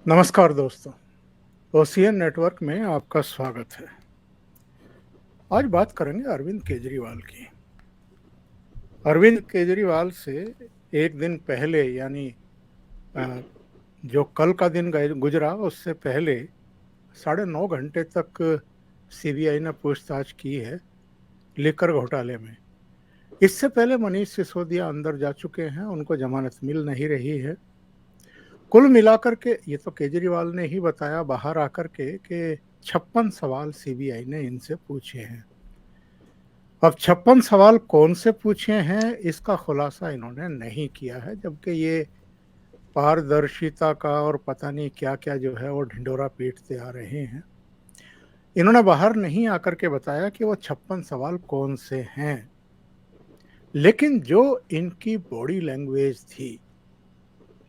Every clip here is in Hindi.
नमस्कार दोस्तों, ओशियन नेटवर्क में आपका स्वागत है। आज बात करेंगे अरविंद केजरीवाल की। अरविंद केजरीवाल से एक दिन पहले यानी अ, जो कल का दिन गुजरा उससे पहले 9.5 घंटे तक सीबीआई ने पूछताछ की है लिकर घोटाले में। इससे पहले मनीष सिसोदिया अंदर जा चुके हैं, उनको जमानत मिल नहीं रही है। कुल मिलाकर के ये तो केजरीवाल ने ही बताया बाहर आकर के कि 56 सवाल सीबीआई ने इनसे पूछे हैं। अब 56 सवाल कौन से पूछे हैं इसका खुलासा इन्होंने नहीं किया है, जबकि ये पारदर्शिता का और पता नहीं क्या क्या जो है वो ढिंढोरा पीटते आ रहे हैं। इन्होंने बाहर नहीं आकर के बताया कि वो 56 सवाल कौन से हैं, लेकिन जो इनकी बॉडी लैंग्वेज थी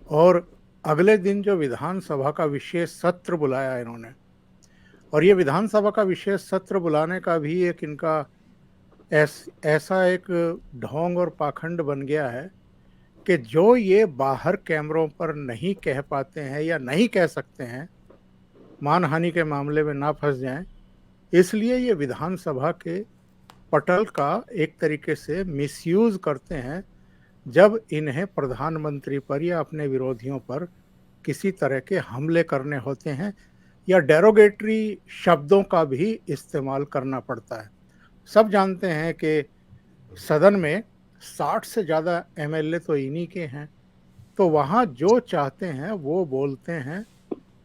और अगले दिन जो विधानसभा का विशेष सत्र बुलाया इन्होंने, और ये विधानसभा का विशेष सत्र बुलाने का भी एक इनका ऐसा एक ढोंग और पाखंड बन गया है कि जो ये बाहर कैमरों पर नहीं कह पाते हैं या नहीं कह सकते हैं, मानहानि के मामले में ना फंस जाएं, इसलिए ये विधानसभा के पटल का एक तरीके से मिसयूज करते हैं जब इन्हें प्रधानमंत्री पर या अपने विरोधियों पर किसी तरह के हमले करने होते हैं या डेरोगेटरी शब्दों का भी इस्तेमाल करना पड़ता है। सब जानते हैं कि सदन में 60 से ज़्यादा एमएलए तो इन्हीं के हैं, तो वहाँ जो चाहते हैं वो बोलते हैं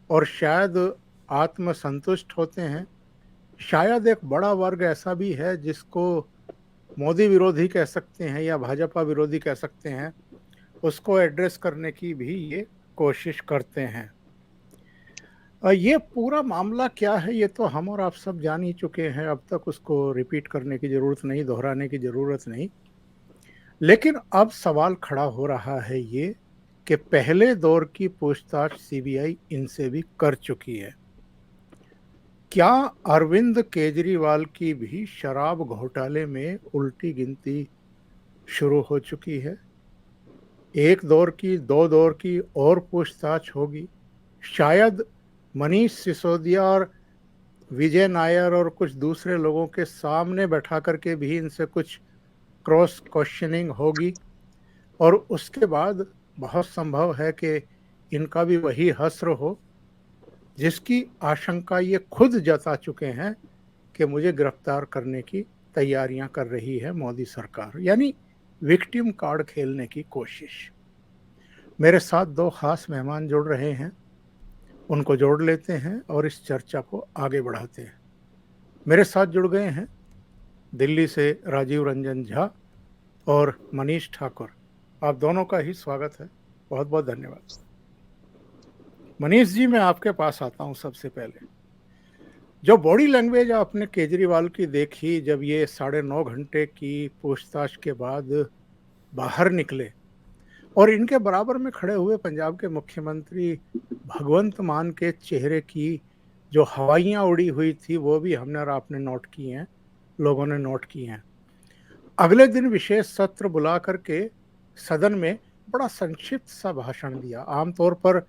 और शायद आत्मसंतुष्ट होते हैं। शायद एक बड़ा वर्ग ऐसा भी है जिसको मोदी विरोधी कह सकते हैं या भाजपा विरोधी कह सकते हैं, उसको एड्रेस करने की भी ये कोशिश करते हैं। ये पूरा मामला क्या है ये तो हम और आप सब जान ही चुके हैं, अब तक उसको रिपीट करने की ज़रूरत नहीं, दोहराने की ज़रूरत नहीं। लेकिन अब सवाल खड़ा हो रहा है ये कि पहले दौर की पूछताछ सीबीआई इनसे भी कर चुकी है। क्या अरविंद केजरीवाल की भी शराब घोटाले में उल्टी गिनती शुरू हो चुकी है? एक दौर की, दो दौर की और पूछताछ होगी। शायद मनीष सिसोदिया और विजय नायर और कुछ दूसरे लोगों के सामने बैठा करके भी इनसे कुछ क्रॉस क्वेश्चनिंग होगी और उसके बाद बहुत संभव है कि इनका भी वही हश्र हो जिसकी आशंका ये खुद जता चुके हैं कि मुझे गिरफ्तार करने की तैयारियां कर रही है मोदी सरकार, यानी विक्टिम कार्ड खेलने की कोशिश। मेरे साथ दो खास मेहमान जुड़ रहे हैं, उनको जोड़ लेते हैं और इस चर्चा को आगे बढ़ाते हैं। मेरे साथ जुड़ गए हैं दिल्ली से राजीव रंजन झा और मनीष ठाकुर। आप दोनों का ही स्वागत है, बहुत बहुत धन्यवाद। मनीष जी, मैं आपके पास आता हूं। सबसे पहले जो बॉडी लैंग्वेज आपने केजरीवाल की देखी जब ये 9.5 घंटे की पूछताछ के बाद बाहर निकले और इनके बराबर में खड़े हुए पंजाब के मुख्यमंत्री भगवंत मान के चेहरे की जो हवाइयाँ उड़ी हुई थी वो भी हमने और आपने नोट की हैं, लोगों ने नोट की हैं। अगले दिन विशेष सत्र बुला करके सदन में बड़ा संक्षिप्त सा भाषण दिया। आमतौर पर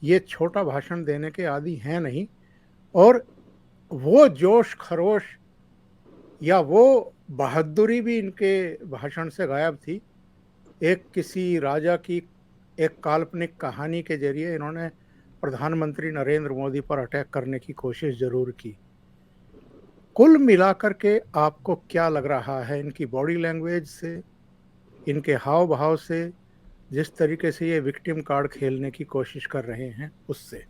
ये छोटा भाषण देने के आदी हैं नहीं, और वो जोश खरोश या वो बहादुरी भी इनके भाषण से गायब थी। एक किसी राजा की एक काल्पनिक कहानी के जरिए इन्होंने प्रधानमंत्री नरेंद्र मोदी पर अटैक करने की कोशिश जरूर की। कुल मिलाकर के आपको क्या लग रहा है इनकी बॉडी लैंग्वेज से, इनके हाव भाव से, जिस तरीके से ये विक्टिम कार्ड खेलने की कोशिश कर रहे हैं उससे?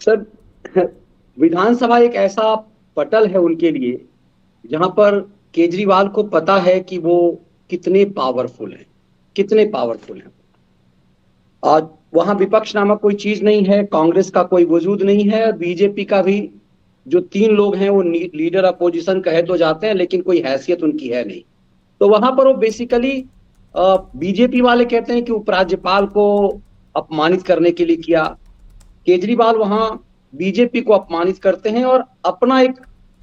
सर, विधानसभा एक ऐसा पटल है उनके लिए जहां पर केजरीवाल को पता है कि वो कितने पावरफुल हैं। आज वहां विपक्ष नामक कोई चीज नहीं है, कांग्रेस का कोई वजूद नहीं है, बीजेपी का भी जो 3 लोग हैं वो लीडर अपोजिशन कहे तो जाते हैं, लेकिन कोई हैसियत उनकी है नहीं। तो वहां पर वो बेसिकली बीजेपी वाले कहते हैं कि उपराज्यपाल को अपमानित करने के लिए किया। केजरीवाल वहां बीजेपी को अपमानित करते हैं और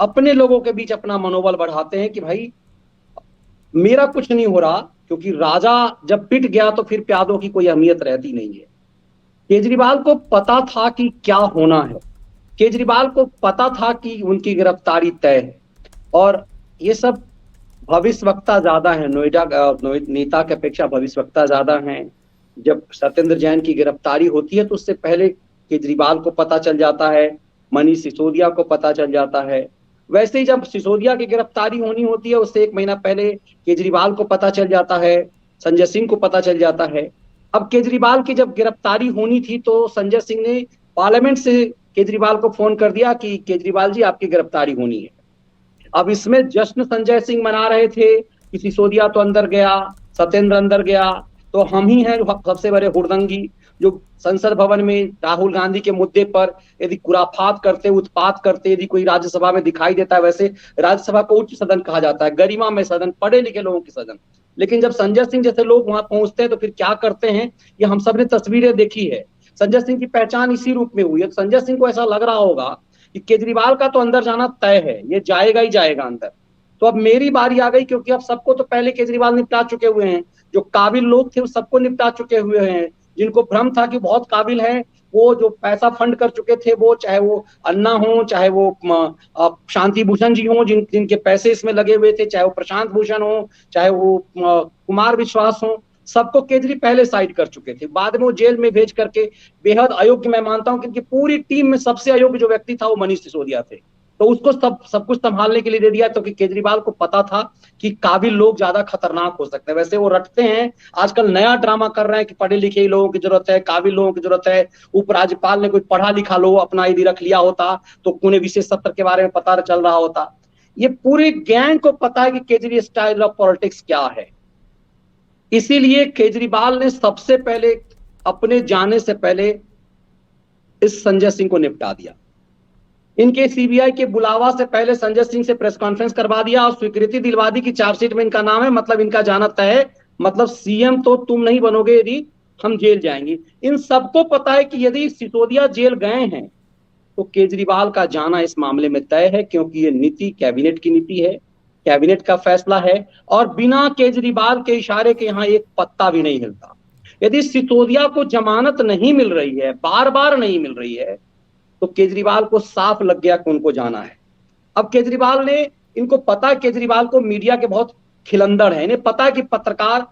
अपने लोगों के बीच अपना मनोबल बढ़ाते हैं कि भाई मेरा कुछ नहीं हो रहा, क्योंकि राजा जब पिट गया तो फिर प्यादों की कोई अहमियत रहती नहीं है। केजरीवाल को पता था कि क्या होना है, केजरीवाल को पता था कि उनकी गिरफ्तारी तय है। और ये सब भविष्यवक्ता ज्यादा है, नेता की अपेक्षा भविष्यवक्ता ज्यादा हैं। जब सत्येंद्र जैन की गिरफ्तारी होती है तो उससे पहले केजरीवाल को पता चल जाता है, मनीष सिसोदिया को पता चल जाता है। वैसे ही जब सिसोदिया की गिरफ्तारी होनी होती है उससे 1 महीना पहले केजरीवाल को पता चल जाता है, संजय सिंह को पता चल जाता है। अब केजरीवाल की जब गिरफ्तारी होनी थी तो संजय सिंह ने पार्लियामेंट से केजरीवाल को फोन कर दिया कि केजरीवाल जी आपकी गिरफ्तारी होनी है। अब इसमें जश्न संजय सिंह मना रहे थे कि सिसोदिया तो अंदर गया, सत्येंद्र अंदर गया, तो हम ही हैं सबसे बड़े हुड़दंगी जो संसद भवन में राहुल गांधी के मुद्दे पर यदि खुराफात करते, उत्पात करते यदि कोई राज्यसभा में दिखाई देता है। वैसे राज्यसभा को उच्च सदन कहा जाता है, गरिमा में सदन, पढ़े लिखे लोगों की सदन। लेकिन जब संजय सिंह जैसे लोग वहां पहुंचते हैं तो फिर क्या करते हैं, ये हम सब ने तस्वीरें देखी है। संजय सिंह की पहचान इसी रूप में हुई है। तो संजय सिंह को ऐसा लग रहा होगा कि केजरीवाल का तो अंदर जाना तय है, ये जाएगा ही जाएगा अंदर। तो अब मेरी बारी आ गई, क्योंकि अब सबको तो पहले केजरीवाल निपटा चुके हुए हैं। जो काबिल लोग थे वो सबको निपटा चुके हुए हैं। जिनको भ्रम था कि बहुत काबिल हैं, वो जो पैसा फंड कर चुके थे, वो चाहे वो अन्ना हो, चाहे वो शांति भूषण जी हो, जिनके पैसे इसमें लगे हुए थे, चाहे वो प्रशांत भूषण हो, चाहे वो कुमार विश्वास हो, सबको केजरी पहले साइड कर चुके थे। बाद में वो जेल में भेज करके बेहद अयोग्य, मैं मानता हूं कि पूरी टीम में सबसे अयोग्य जो व्यक्ति था वो मनीष सिसोदिया थे, तो उसको सब कुछ संभालने के लिए दे दिया। तो कि केजरीवाल को पता था कि काबिल लोग ज्यादा खतरनाक हो सकते हैं। वैसे वो रटते हैं, आजकल नया ड्रामा कर रहे हैं कि पढ़े लिखे लोगों की जरूरत है, काबिल लोगों की जरूरत है। उपराज्यपाल ने कोई पढ़ा लिखा लोग अपना यदि रख लिया होता तो पुणे विशेष सत्र के बारे में पता चल रहा होता। ये पूरे गैंग को पता है कि केजरी स्टाइल ऑफ पॉलिटिक्स क्या है। इसीलिए केजरीवाल ने सबसे पहले अपने जाने से पहले इस संजय सिंह को निपटा दिया। इनके सीबीआई के बुलावा से पहले संजय सिंह से प्रेस कॉन्फ्रेंस करवा दिया और स्वीकृति दिलवा दी कि चार्जशीट में इनका नाम है, मतलब इनका जाना तय है, मतलब सीएम तो तुम नहीं बनोगे यदि हम जेल जाएंगे। इन सबको पता है कि यदि सिसोदिया जेल गए हैं तो केजरीवाल का जाना इस मामले में तय है, क्योंकि ये नीति कैबिनेट की नीति है, कैबिनेट का फैसला है। और बिना केजरीवाल के इशारे के यहाँ एक पत्ता भी नहीं हिलता। यदि सिसोदिया को जमानत नहीं मिल रही है, बार बार नहीं मिल रही है, तो केजरीवाल को साफ लग गया कि उनको जाना है। अब केजरीवाल ने, इनको पता है केजरीवाल को मीडिया के बहुत खिलंदड़ है, इन्हें पता है कि पत्रकार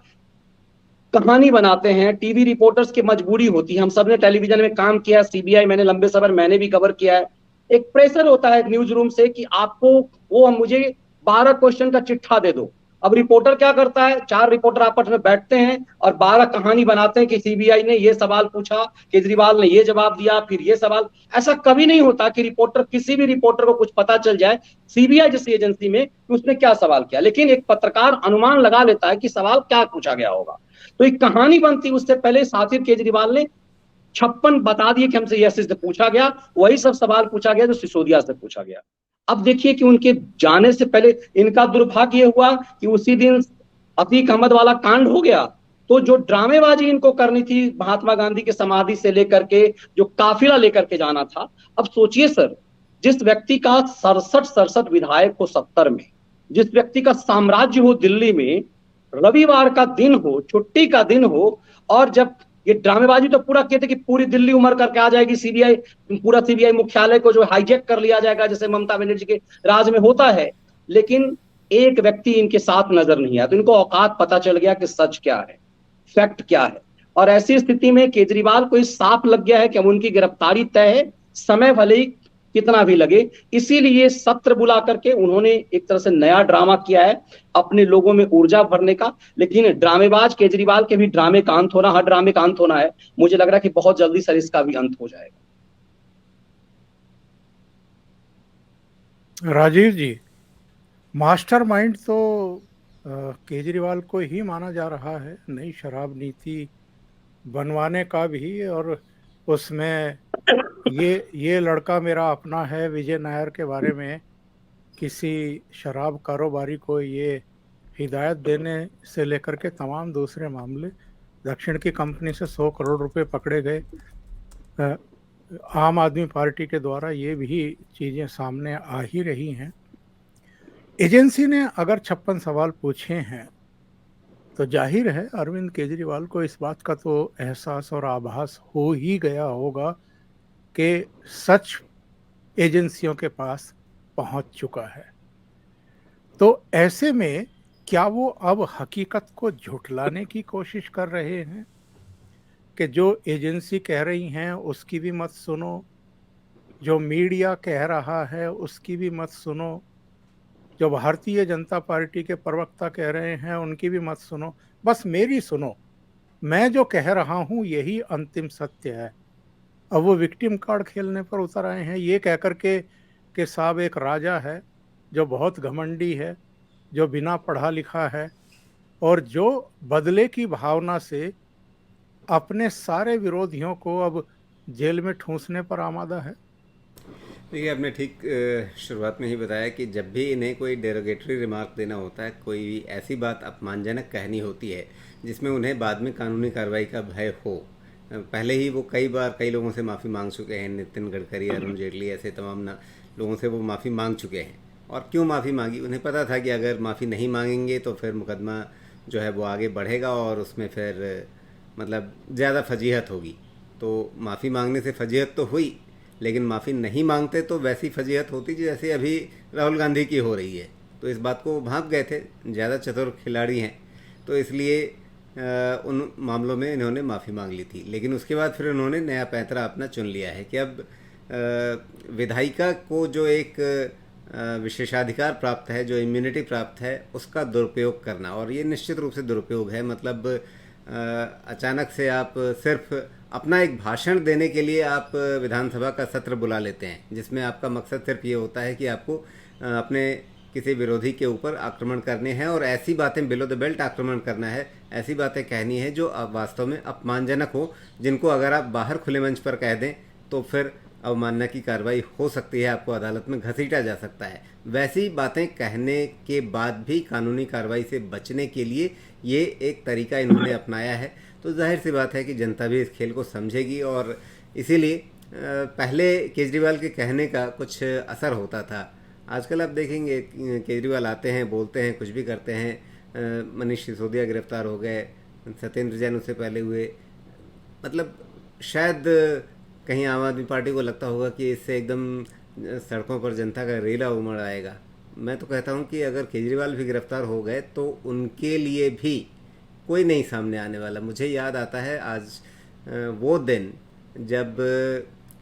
कहानी बनाते हैं, टीवी रिपोर्टर्स की मजबूरी होती है। हम सब ने टेलीविजन में काम किया है, सीबीआई मैंने लंबे समय मैंने भी कवर किया है। एक प्रेशर होता है न्यूज रूम से कि आपको वो मुझे 12 क्वेश्चन का चिट्ठा दे दो। अब रिपोर्टर क्या करता है, 4 रिपोर्टर आपस में बैठते हैं और 12 कहानी बनाते हैं कि सीबीआई ने ये सवाल पूछा, केजरीवाल ने ये जवाब दिया, फिर ये सवाल। ऐसा कभी नहीं होता कि रिपोर्टर, किसी भी रिपोर्टर को कुछ पता चल जाए सीबीआई जैसी एजेंसी में कि उसने क्या सवाल किया। लेकिन एक पत्रकार अनुमान लगा लेता है कि सवाल क्या पूछा गया होगा। तो एक कहानी बनती, उससे पहले साथिर केजरीवाल ने 56 बता दिए कि हमसे यह से पूछा गया, वही सब सवाल पूछा गया जो सिसोदिया से पूछा गया। अब देखिए कि उनके जाने से पहले इनका दुर्भाग्य हुआ कि उसी दिन अतीक अहमद वाला कांड हो गया। तो जो ड्रामेबाजी इनको करनी थी महात्मा गांधी के समाधि से लेकर के, जो काफिला लेकर के जाना था। अब सोचिए सर, जिस व्यक्ति का 67 विधायक हो 70 में, जिस व्यक्ति का साम्राज्य हो दिल्ली में, रविवार का दिन हो, छुट्टी का दिन हो, और जब ये ड्रामेबाजी तो पूरा कहते कि पूरी दिल्ली उमड़ करके आ जाएगी, सीबीआई, पूरा सीबीआई मुख्यालय को जो हाईजैक कर लिया जाएगा जैसे ममता बनर्जी के राज में होता है। लेकिन एक व्यक्ति इनके साथ नजर नहीं आया, तो इनको औकात पता चल गया कि सच क्या है, फैक्ट क्या है। और ऐसी स्थिति में केजरीवाल को इस साफ लग गया है कि अब उनकी गिरफ्तारी तय है, समय भले ही कितना भी लगे। इसीलिए सत्र बुला करके उन्होंने एक तरह से नया ड्रामा किया है अपने लोगों में ऊर्जा भरने का। लेकिन ड्रामेबाज केजरीवाल के भी ड्रामे का अंत होना, हर ड्रामे का अंत होना है। मुझे लग रहा है कि बहुत जल्दी सर इसका भी अंत हो जाएगा। राजीव जी, मास्टरमाइंड तो केजरीवाल को ही माना जा रहा है नई शराब नीति बनवाने का भी। और उसमें ये लड़का मेरा अपना है विजय नायर के बारे में किसी शराब कारोबारी को ये हिदायत देने से लेकर के तमाम दूसरे मामले, दक्षिण की कंपनी से 100 करोड़ रुपए पकड़े गए। आम आदमी पार्टी के द्वारा ये भी चीज़ें सामने आ ही रही हैं। एजेंसी ने अगर 56 सवाल पूछे हैं तो जाहिर है अरविंद केजरीवाल को इस बात का तो एहसास और आभास हो ही गया होगा कि सच एजेंसियों के पास पहुंच चुका है। तो ऐसे में क्या वो अब हकीकत को झुठलाने की कोशिश कर रहे हैं कि जो एजेंसी कह रही हैं उसकी भी मत सुनो, जो मीडिया कह रहा है उसकी भी मत सुनो, जो भारतीय जनता पार्टी के प्रवक्ता कह रहे हैं उनकी भी मत सुनो, बस मेरी सुनो, मैं जो कह रहा हूं यही अंतिम सत्य है। अब वो विक्टिम कार्ड खेलने पर उतर आए हैं, ये कह करके कि साहब एक राजा है जो बहुत घमंडी है, जो बिना पढ़ा लिखा है और जो बदले की भावना से अपने सारे विरोधियों को अब जेल में ठूंसने पर आमादा है। देखिए, आपने ठीक शुरुआत में ही बताया कि जब भी इन्हें कोई डेरोगेटरी रिमार्क देना होता है, कोई भी ऐसी बात अपमानजनक कहनी होती है जिसमें उन्हें बाद में कानूनी कार्रवाई का भय हो, पहले ही वो कई बार कई लोगों से माफ़ी मांग चुके हैं। नितिन गडकरी, अरुण जेटली, ऐसे तमाम ना लोगों से वो माफ़ी मांग चुके हैं। और क्यों माफ़ी मांगी? उन्हें पता था कि अगर माफ़ी नहीं मांगेंगे तो फिर मुकदमा जो है वो आगे बढ़ेगा और उसमें फिर मतलब ज़्यादा फजीहत होगी। तो माफ़ी मांगने से फजीहत तो हुई, लेकिन माफ़ी नहीं मांगते तो वैसी फजीहत होती जैसे अभी राहुल गांधी की हो रही है। तो इस बात को भांप गए थे, ज़्यादा चतुर खिलाड़ी हैं, तो इसलिए उन मामलों में इन्होंने माफ़ी मांग ली थी। लेकिन उसके बाद फिर उन्होंने नया पैंतरा अपना चुन लिया है कि अब विधायिका को जो एक विशेषाधिकार प्राप्त है, जो इम्यूनिटी प्राप्त है, उसका दुरुपयोग करना। और ये निश्चित रूप से दुरुपयोग है। मतलब अचानक से आप सिर्फ अपना एक भाषण देने के लिए आप विधानसभा का सत्र बुला लेते हैं, जिसमें आपका मकसद सिर्फ ये होता है कि आपको अपने किसी विरोधी के ऊपर आक्रमण करने हैं और ऐसी बातें बिलो द बेल्ट आक्रमण करना है, ऐसी बातें कहनी है जो वास्तव में अपमानजनक हो, जिनको अगर आप बाहर खुले मंच पर कह दें तो फिर अवमानना की कार्रवाई हो सकती है, आपको अदालत में घसीटा जा सकता है। वैसी बातें कहने के बाद भी कानूनी कार्रवाई से बचने के लिए ये एक तरीका इन्होंने अपनाया है। तो जाहिर सी बात है कि जनता भी इस खेल को समझेगी और इसीलिए पहले केजरीवाल के कहने का कुछ असर होता था। आजकल आप देखेंगे केजरीवाल आते हैं, बोलते हैं, कुछ भी करते हैं। मनीष सिसोदिया गिरफ्तार हो गए, सत्येंद्र जैन उससे पहले हुए। मतलब शायद कहीं आम आदमी पार्टी को लगता होगा कि इससे एकदम सड़कों पर जनता का रेला उमड़ आएगा। मैं तो कहता हूँ कि अगर केजरीवाल भी गिरफ्तार हो गए तो उनके लिए भी कोई नहीं सामने आने वाला। मुझे याद आता है आज वो दिन जब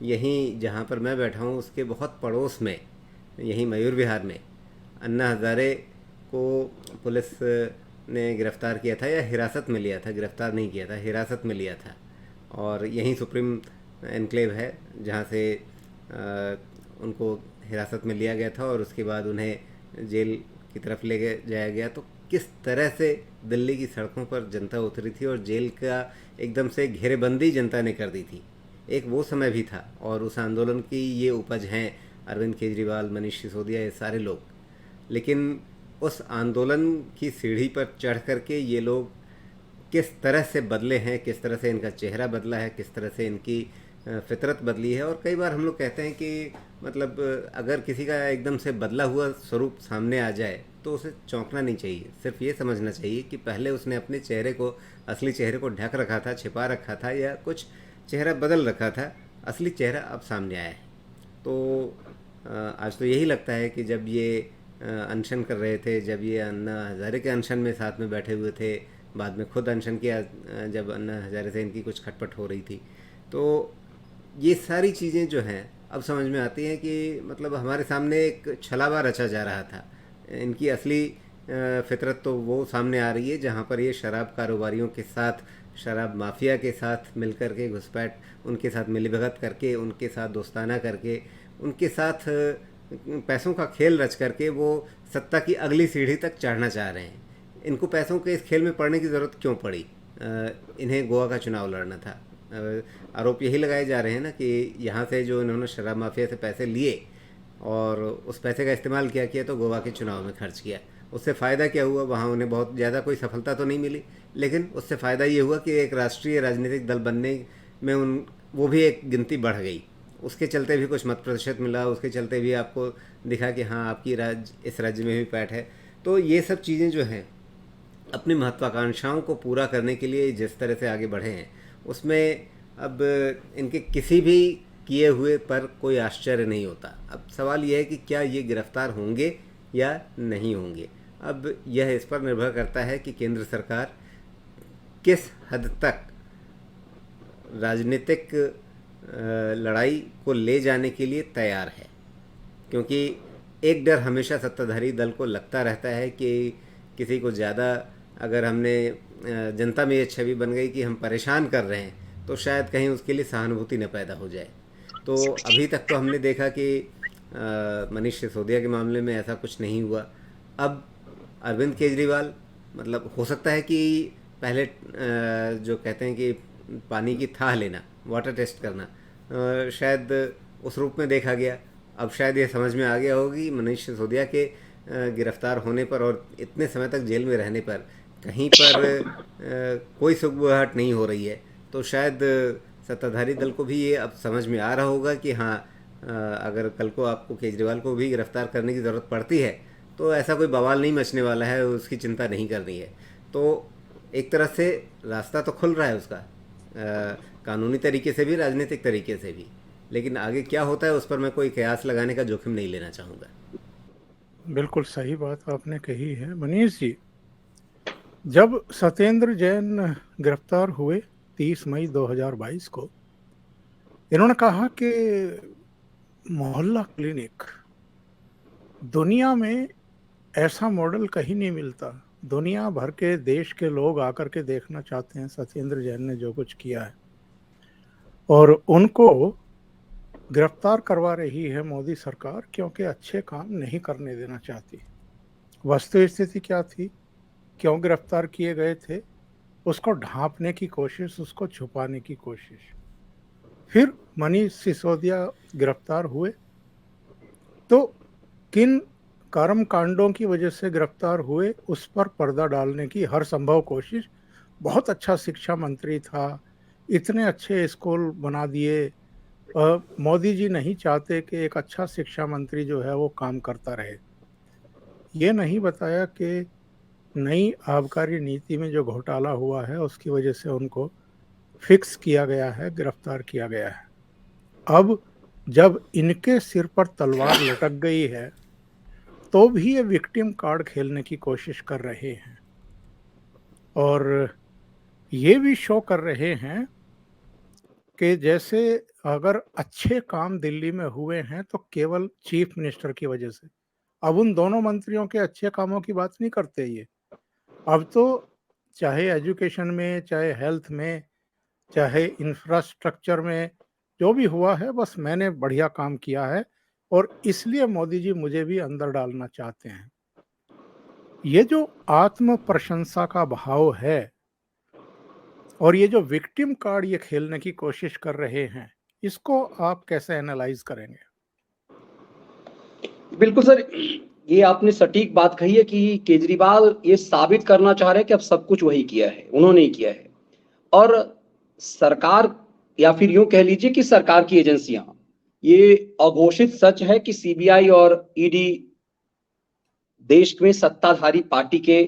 यहीं जहाँ पर मैं बैठा हूँ उसके बहुत पड़ोस में, यहीं मयूर विहार में, अन्ना हज़ारे को पुलिस ने गिरफ़्तार किया था या हिरासत में लिया था, गिरफ़्तार नहीं किया था, हिरासत में लिया था। और यहीं सुप्रीम एनक्लेव है जहाँ से उनको हिरासत में लिया गया था और उसके बाद उन्हें जेल की तरफ ले जाया गया। तो किस तरह से दिल्ली की सड़कों पर जनता उतरी थी और जेल का एकदम से घेरेबंदी जनता ने कर दी थी। एक वो समय भी था और उस आंदोलन की ये उपज हैं अरविंद केजरीवाल, मनीष सिसोदिया, ये सारे लोग। लेकिन उस आंदोलन की सीढ़ी पर चढ़ कर के ये लोग किस तरह से बदले हैं, किस तरह से इनका चेहरा बदला है, किस तरह से इनकी फितरत बदली है। और कई बार हम लोग कहते हैं कि मतलब अगर किसी का एकदम से बदला हुआ स्वरूप सामने आ जाए तो उसे चौंकना नहीं चाहिए, सिर्फ ये समझना चाहिए कि पहले उसने अपने चेहरे को, असली चेहरे को ढक रखा था, छिपा रखा था या कुछ चेहरा बदल रखा था, असली चेहरा अब सामने आया है। तो आज तो यही लगता है कि जब ये अनशन कर रहे थे, जब ये अन्ना हज़ारे के अनशन में साथ में बैठे हुए थे, बाद में खुद अनशन किया जब अन्ना हज़ारे से इनकी कुछ खटपट हो रही थी, तो ये सारी चीज़ें जो हैं अब समझ में आती हैं कि मतलब हमारे सामने एक छलावा रचा जा रहा था। इनकी असली फितरत तो वो सामने आ रही है जहाँ पर ये शराब कारोबारियों के साथ, शराब माफिया के साथ मिलकर के घुसपैठ, उनके साथ मिलीभगत करके, उनके साथ दोस्ताना करके, उनके साथ पैसों का खेल रच करके वो सत्ता की अगली सीढ़ी तक चढ़ना चाह रहे हैं। इनको पैसों के इस खेल में पड़ने की ज़रूरत क्यों पड़ी? इन्हें गोवा का चुनाव लड़ना था। आरोप यही लगाए जा रहे हैं ना कि यहाँ से जो इन्होंने शराब माफिया से पैसे लिए और उस पैसे का इस्तेमाल क्या किया तो गोवा के चुनाव में खर्च किया। उससे फ़ायदा क्या हुआ? वहाँ उन्हें बहुत ज़्यादा कोई सफलता तो नहीं मिली, लेकिन उससे फ़ायदा ये हुआ कि एक राष्ट्रीय राजनीतिक दल बनने में वो भी एक गिनती बढ़ गई। उसके चलते भी कुछ मत प्रतिशत मिला, उसके चलते भी आपको दिखा कि हाँ, आपकी इस राज्य में भी पैठ है। तो ये सब चीज़ें जो हैं अपनी महत्वाकांक्षाओं को पूरा करने के लिए जिस तरह से आगे बढ़े हैं, उसमें अब इनके किसी भी किए हुए पर कोई आश्चर्य नहीं होता। अब सवाल यह है कि क्या ये गिरफ्तार होंगे या नहीं होंगे। अब यह इस पर निर्भर करता है कि केंद्र सरकार किस हद तक राजनीतिक लड़ाई को ले जाने के लिए तैयार है, क्योंकि एक डर हमेशा सत्ताधारी दल को लगता रहता है कि किसी को ज़्यादा अगर हमने जनता में ये छवि बन गई कि हम परेशान कर रहे हैं तो शायद कहीं उसके लिए सहानुभूति न पैदा हो जाए। तो अभी तक तो हमने देखा कि मनीष सिसोदिया के मामले में ऐसा कुछ नहीं हुआ। अब अरविंद केजरीवाल, मतलब हो सकता है कि पहले जो कहते हैं कि पानी की थाह लेना, वाटर टेस्ट करना, शायद उस रूप में देखा गया। अब शायद ये समझ में आ गया होगी मनीष सिसोदिया के गिरफ्तार होने पर और इतने समय तक जेल में रहने पर कहीं पर कोई सुगबुगाहट नहीं हो रही है, तो शायद सत्ताधारी दल को भी ये अब समझ में आ रहा होगा कि हाँ, अगर कल को आपको केजरीवाल को भी गिरफ्तार करने की ज़रूरत पड़ती है तो ऐसा कोई बवाल नहीं मचने वाला है, उसकी चिंता नहीं करनी है। तो एक तरह से रास्ता तो खुल रहा है उसका, कानूनी तरीके से भी, राजनीतिक तरीके से भी। लेकिन आगे क्या होता है उस पर मैं कोई कयास लगाने का जोखिम नहीं लेना चाहूँगा। बिल्कुल सही बात आपने कही है मनीष जी। जब सत्येंद्र जैन गिरफ्तार हुए 30 मई 2022 को, इन्होंने कहा कि मोहल्ला क्लिनिक, दुनिया में ऐसा मॉडल कहीं नहीं मिलता, दुनिया भर के देश के लोग आकर के देखना चाहते हैं सत्येंद्र जैन ने जो कुछ किया है, और उनको गिरफ्तार करवा रही है मोदी सरकार क्योंकि अच्छे काम नहीं करने देना चाहती। वस्तु स्थिति क्या थी, क्यों गिरफ्तार किए गए थे, उसको ढांपने की कोशिश, उसको छुपाने की कोशिश। फिर मनीष सिसोदिया गिरफ्तार हुए तो किन कर्म कांडों की वजह से गिरफ्तार हुए उस पर पर्दा डालने की हर संभव कोशिश। बहुत अच्छा शिक्षा मंत्री था, इतने अच्छे स्कूल बना दिए। मोदी जी नहीं चाहते कि एक अच्छा शिक्षा मंत्री जो है वो काम करता रहे। ये नहीं बताया कि नई आबकारी नीति में जो घोटाला हुआ है उसकी वजह से उनको फिक्स किया गया है, गिरफ्तार किया गया है। अब जब इनके सिर पर तलवार लटक गई है तो भी ये विक्टिम कार्ड खेलने की कोशिश कर रहे हैं, और ये भी शो कर रहे हैं कि जैसे अगर अच्छे काम दिल्ली में हुए हैं तो केवल चीफ मिनिस्टर की वजह से। अब उन दोनों मंत्रियों के अच्छे कामों की बात नहीं करते ये, अब तो चाहे एजुकेशन में, चाहे हेल्थ में, चाहे इंफ्रास्ट्रक्चर में, जो भी हुआ है बस मैंने बढ़िया काम किया है और इसलिए मोदी जी मुझे भी अंदर डालना चाहते हैं। ये जो आत्म प्रशंसा का भाव है और ये जो विक्टिम कार्ड ये खेलने की कोशिश कर रहे हैं, इसको आप कैसे एनालाइज करेंगे? बिल्कुल सर, ये आपने सटीक बात कही है कि केजरीवाल ये साबित करना चाह रहे हैं कि अब सब कुछ वही किया है, उन्होंने ही किया है। और सरकार, या फिर यूं कह लीजिए कि सरकार की एजेंसियां, ये अघोषित सच है कि सीबीआई और ईडी देश में सत्ताधारी पार्टी के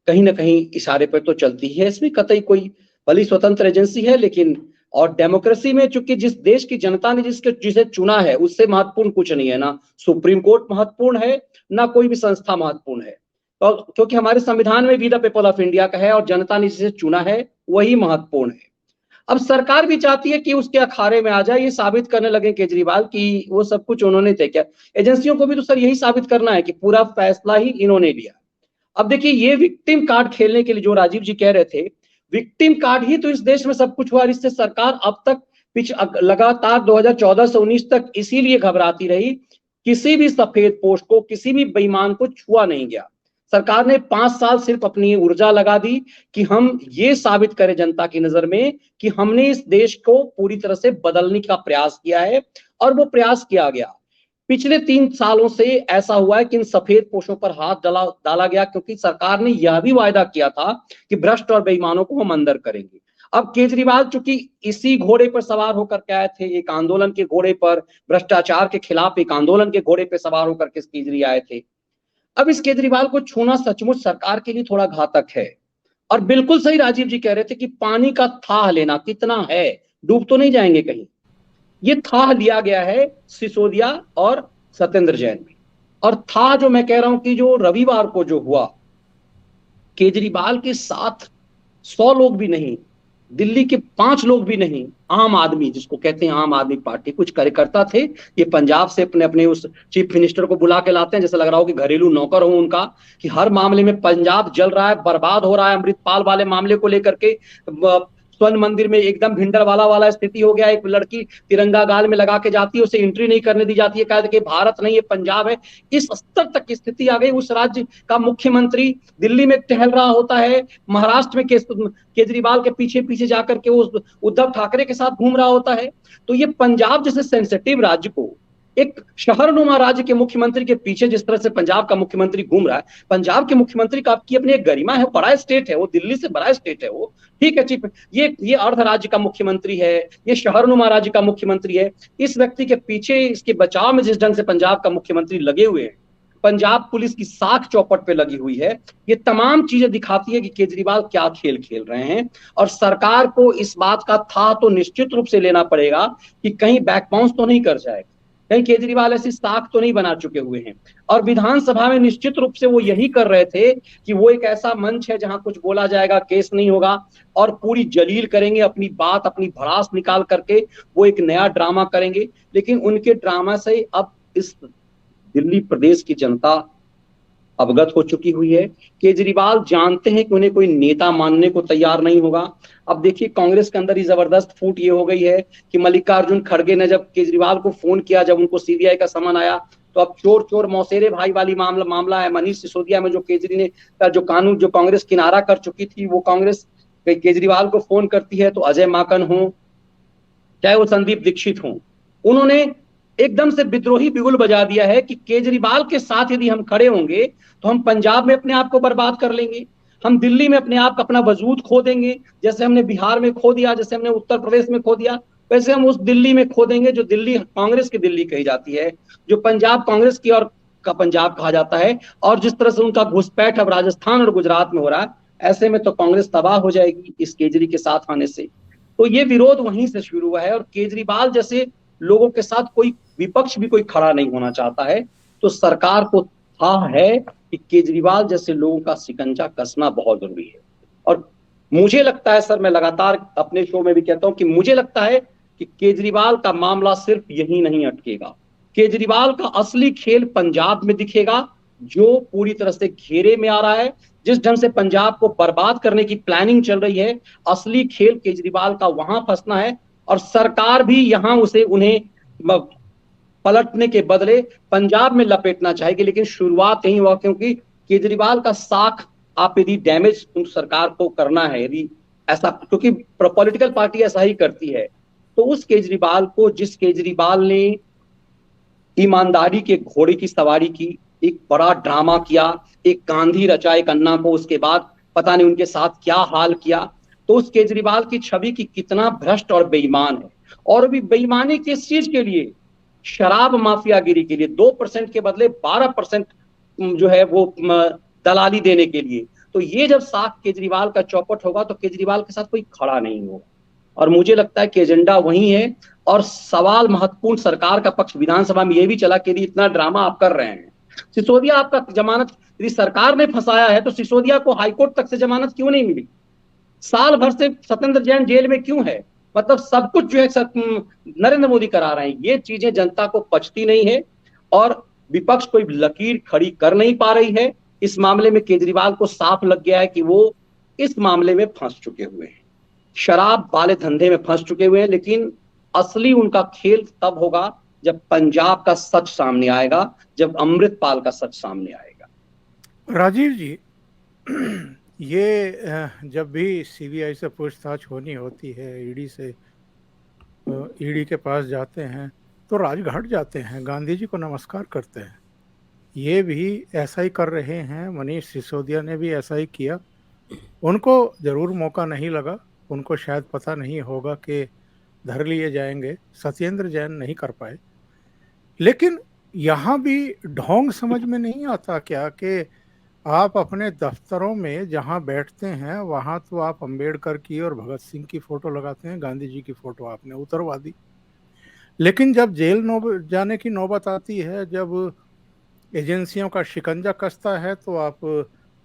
कहीं ना कहीं इशारे पर तो चलती है। इसमें कतई कोई भली स्वतंत्र एजेंसी है, लेकिन और डेमोक्रेसी में चूंकि जिस देश की जनता ने जिसे चुना है उससे महत्वपूर्ण कुछ नहीं है, ना सुप्रीम कोर्ट महत्वपूर्ण है, ना कोई भी संस्था महत्वपूर्ण है। तो क्योंकि हमारे संविधान में भी द पीपल ऑफ इंडिया का है और जनता ने जिसे चुना है वही महत्वपूर्ण है। अब सरकार भी चाहती है कि उसके अखाड़े में आ जाए, ये साबित करने लगे केजरीवाल कि वो सब कुछ उन्होंने तय किया। एजेंसियों को भी तो सर यही साबित करना है कि पूरा फैसला ही इन्होंने लिया। अब देखिए, ये विक्टिम कार्ड खेलने के लिए जो राजीव जी कह रहे थे, विक्टिम कार्ड ही तो इस देश में सब कुछ हुआ। इससे सरकार अब तक लगातार 2014 से 19 तक इसीलिए घबराती रही, किसी भी सफेद पोस्ट को, किसी भी बेईमान को छुआ नहीं गया। सरकार ने 5 साल सिर्फ अपनी ऊर्जा लगा दी कि हम ये साबित करें जनता की नजर में कि हमने इस देश को पूरी तरह से बदलने का प्रयास किया है, और वो प्रयास किया गया। पिछले 3 सालों से ऐसा हुआ है कि इन सफेद पोशों पर हाथ डाला गया, क्योंकि सरकार ने यह भी वायदा किया था कि भ्रष्ट और बेईमानों को हम अंदर करेंगे। अब केजरीवाल चूंकि इसी घोड़े पर सवार होकर के आए थे, एक आंदोलन के घोड़े पर, भ्रष्टाचार के खिलाफ एक आंदोलन के घोड़े पर सवार होकर के केजरी आए थे। अब इस केजरीवाल को छूना सचमुच सरकार के लिए थोड़ा घातक है। और बिल्कुल सही राजीव जी कह रहे थे कि पानी का थाह लेना कितना है, डूब तो नहीं जाएंगे कहीं। ये थाह लिया गया है सिसोदिया और सत्येंद्र जैन में। और थाह जो मैं कह रहा हूं कि जो रविवार को जो हुआ, केजरीवाल के साथ 100 लोग भी नहीं, दिल्ली के 5 लोग भी नहीं, आम आदमी जिसको कहते हैं आम आदमी पार्टी, कुछ कार्यकर्ता थे। ये पंजाब से अपने अपने उस चीफ मिनिस्टर को बुला के लाते हैं, जैसे लग रहा हो कि घरेलू नौकर हो उनका, कि हर मामले में पंजाब जल रहा है, बर्बाद हो रहा है। अमृतपाल वाले मामले को लेकर के स्वर्ण मंदिर में एकदम भिंडरवाला वाला स्थिति हो गया। एक लड़की तिरंगा गाल में लगा के जाती है, उसे एंट्री नहीं करने दी जाती है, कहते कि भारत नहीं ये पंजाब है। इस स्तर तक की स्थिति आ गई। उस राज्य का मुख्यमंत्री दिल्ली में टहल रहा होता है, महाराष्ट्र में केजरीवाल के पीछे पीछे जाकर के वो उद्धव ठाकरे के साथ घूम रहा होता है। तो ये पंजाब जैसे सेंसिटिव राज्य को एक शहरनुमा राज्य के मुख्यमंत्री के पीछे जिस तरह से पंजाब का मुख्यमंत्री घूम रहा है, पंजाब के मुख्यमंत्री का आपकी अपनी एक गरिमा है, बड़ा स्टेट है वो, दिल्ली से बड़ा स्टेट है वो, ठीक है चीफ, ये अर्ध राज्य का मुख्यमंत्री है, ये शहरनुमा राज्य का मुख्यमंत्री है। इस व्यक्ति के पीछे इसके बचाव में जिस ढंग से पंजाब का मुख्यमंत्री लगे हुए हैं, पंजाब पुलिस की साख चौपट पे लगी हुई है, ये तमाम चीजें दिखाती है कि केजरीवाल क्या खेल खेल रहे हैं। और सरकार को इस बात का था तो निश्चित रूप से लेना पड़ेगा कि कहीं बैक बाउंस तो नहीं कर जाएगा, कहीं केजरीवाल ऐसी साख तो नहीं बना चुके हुए हैं। और विधानसभा में निश्चित रूप से वो यही कर रहे थे कि वो एक ऐसा मंच है जहां कुछ बोला जाएगा, केस नहीं होगा, और पूरी जलील करेंगे अपनी बात, अपनी भड़ास निकाल करके वो एक नया ड्रामा करेंगे। लेकिन उनके ड्रामा से अब इस दिल्ली प्रदेश की जनता अवगत हो चुकी हुई है। केजरीवाल जानते हैं कि उन्हें कोई नेता मानने को तैयार नहीं होगा। अब देखिए कांग्रेस के अंदर ही जबरदस्त फूट ये हो गई है कि मल्लिकार्जुन खड़गे ने जब केजरीवाल को फोन किया, जब उनको सीबीआई का समन आया, तो अब चोर चोर मौसेरे भाई वाली मामला है। मनीष सिसोदिया में जो केजरी ने का जो कानून जो कांग्रेस किनारा कर चुकी थी, वो कांग्रेस केजरीवाल को फोन करती है तो अजय माकन हो चाहे वो संदीप दीक्षित हो, उन्होंने एकदम से विद्रोही बिगुल बजा दिया है कि केजरीवाल के साथ यदि हम खड़े होंगे तो हम पंजाब में अपने आप को बर्बाद कर लेंगे, हम दिल्ली में अपने आप का अपना वजूद खो देंगे, जैसे हमने बिहार में खो दिया, जैसे हमने उत्तर प्रदेश में खो दिया, वैसे हम उस दिल्ली में खो देंगे जो दिल्ली कांग्रेस की दिल्ली कही जाती है, जो पंजाब कांग्रेस की और का पंजाब कहा जाता है। और जिस तरह से उनका घुसपैठ अब राजस्थान और गुजरात में हो रहा है, ऐसे में तो कांग्रेस तबाह हो जाएगी इस केजरी के साथ आने से। तो ये विरोध वहीं से शुरू हुआ है। और केजरीवाल जैसे लोगों के साथ कोई विपक्ष भी कोई खड़ा नहीं होना चाहता है। तो सरकार को था है कि केजरीवाल जैसे लोगों का शिकंजा कसना बहुत जरूरी है। और मुझे लगता है सर, मैं लगातार अपने शो में भी कहता हूं कि मुझे लगता है कि केजरीवाल का मामला सिर्फ यही नहीं अटकेगा। केजरीवाल का असली खेल पंजाब में दिखेगा, जो पूरी तरह से घेरे में आ रहा है। जिस ढंग से पंजाब को बर्बाद करने की प्लानिंग चल रही है, असली खेल केजरीवाल का वहां फंसना है। और सरकार भी यहां उन्हें पलटने के बदले पंजाब में लपेटना चाहेगी। लेकिन शुरुआत यही हुआ, क्योंकि केजरीवाल का साख आप यदि डैमेज सरकार को करना है, यदि ऐसा, क्योंकि पॉलिटिकल पार्टी ऐसा ही करती है, तो उस केजरीवाल को, जिस केजरीवाल ने ईमानदारी के घोड़े की सवारी की, एक बड़ा ड्रामा किया, एक गांधी रचा एक अन्ना को, उसके बाद पता नहीं उनके साथ क्या हाल किया, तो उस केजरीवाल की छवि की कितना भ्रष्ट और बेईमान है। और भी बेईमानी किस चीज के लिए? शराब माफियागिरी के लिए, 2% के बदले 12% जो है वो दलाली देने के लिए। तो ये जब साख केजरीवाल का चौपट होगा तो केजरीवाल के साथ कोई खड़ा नहीं होगा। और मुझे लगता है कि एजेंडा वही है। और सवाल महत्वपूर्ण सरकार का पक्ष विधानसभा में यह भी चला कि इतना ड्रामा आप कर रहे हैं, सिसोदिया आपका जमानत यदि सरकार ने फंसाया है तो सिसोदिया को हाईकोर्ट तक से जमानत क्यों नहीं मिली? साल भर से सत्येंद्र जैन जेल में क्यों है? मतलब सब कुछ जो है नरेंद्र मोदी करा रहे हैं। ये चीजें जनता को पचती नहीं है और विपक्ष कोई लकीर खड़ी कर नहीं पा रही है। इस मामले में केजरीवाल को साफ लग गया है कि वो इस मामले में फंस चुके हुए हैं, शराब वाले धंधे में फंस चुके हुए हैं। लेकिन असली उनका खेल तब होगा जब पंजाब का सच सामने आएगा, जब अमृतपाल का सच सामने आएगा। राजीव जी, ये जब भी सीबीआई से पूछताछ होनी होती है, ईडी के पास जाते हैं तो राजघाट जाते हैं, गांधी जी को नमस्कार करते हैं। ये भी ऐसा ही कर रहे हैं, मनीष सिसोदिया ने भी ऐसा ही किया। उनको ज़रूर मौका नहीं लगा, उनको शायद पता नहीं होगा कि धर लिए जाएंगे, सत्येंद्र जैन नहीं कर पाए। लेकिन यहाँ भी ढोंग समझ में नहीं आता क्या कि आप अपने दफ्तरों में जहाँ बैठते हैं वहाँ तो आप अंबेडकर की और भगत सिंह की फोटो लगाते हैं, गांधी जी की फोटो आपने उतरवा दी, लेकिन जब जेल जाने की नौबत आती है, जब एजेंसियों का शिकंजा कसता है, तो आप